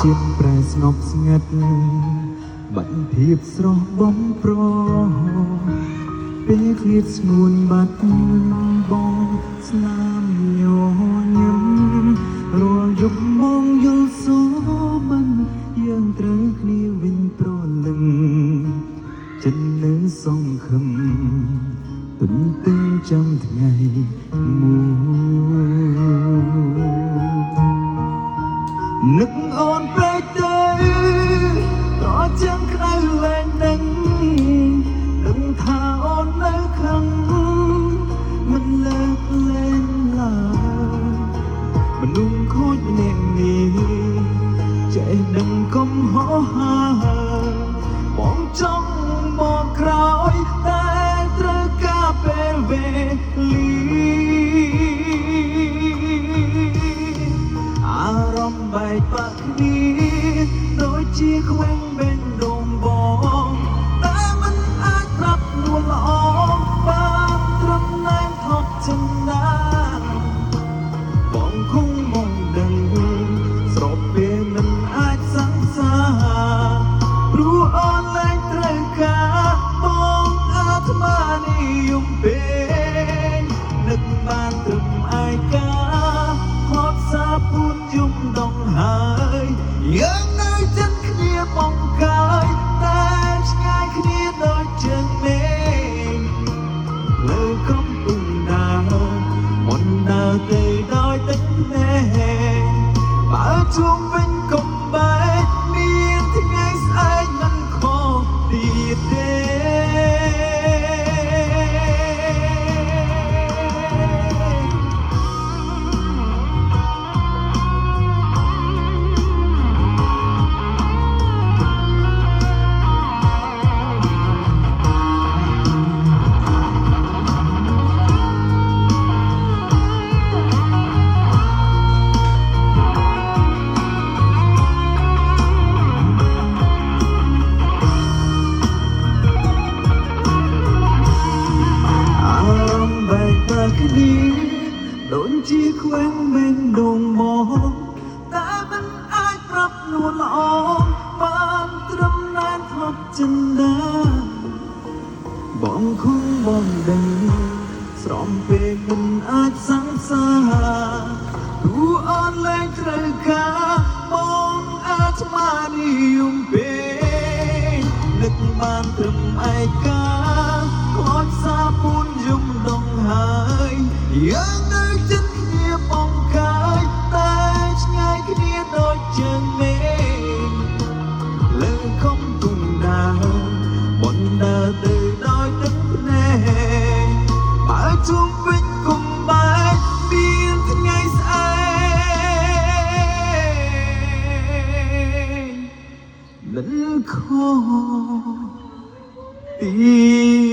ជាតិប្រែស្ងប់ស្ងាត់បាត់ភាពស្រស់បំប្រពេលឃ្លាតស្ងួនបាត់បងស្នាមញញឹមរាល់យប់មកយល់សបានយើងត្រូវគ្នាវិញប្រលឹងចិត្តនៅសង្ឃឹមទន្ទឹងចាំថ្ងៃមួយនឹកអូនពេកទៅក៏ចាំក្តៅលែងដឹងថាអូននៅខាងមិនលើកលែងឡើយមនុស្សខូចម្នាក់នេះចេះដឹងកុំហោហាបងចង់មកក្រោយតែត្រូវការពេលវេលាអារម្មណ៍បែកបាក់គ្នាដូចជាខ្វែងបេះដូងបងតែមិនអាចប្រាប់នួនល្អបានត្រឹមណែនថប់ចិនណាបងគង់មកដឹងស្របពេលមិនអាចសង្សារព្រោះអូនលែងត្រូវការបងអាត្មានិយមពេកនឹកបានត្រឹមឯកាហត់សាពួនយំដងហើយយើងនៅចិត្តគ្នាបងកាយតែឆ្ងាយគ្នាដូចជើងមេឃលើកំពុងដើរមុនដើរទៅដោយទឹកភ្នែកបើជួបវិញកុំបែកមានថ្ងៃស្អែកមិនខុសទៀតទេដូចជាខ្វែងបេះដូងមកតែមិនអាចប្រាប់នួនល្អបានត្រឹមណែនថប់ចិនដាបងគង់បងដឹងស្រំពេកមិនអាចសង្សារព្រោះអូនលែងត្រូវការបងអាត្មានិយមពេកនឹកបានត្រឹមឯកាខ្លោចសាពួនយំដងហើយយើងនៅចិត្តគ្នាបងកាយតែឆ្ងាយគ្នាដូចជើងមេឃលើកំពុងដើរបនដើរទៅដោយទឹកភ្នែកបើជួបវិញកុំបែកមានថ្ងៃស្អែកមិនខុសពី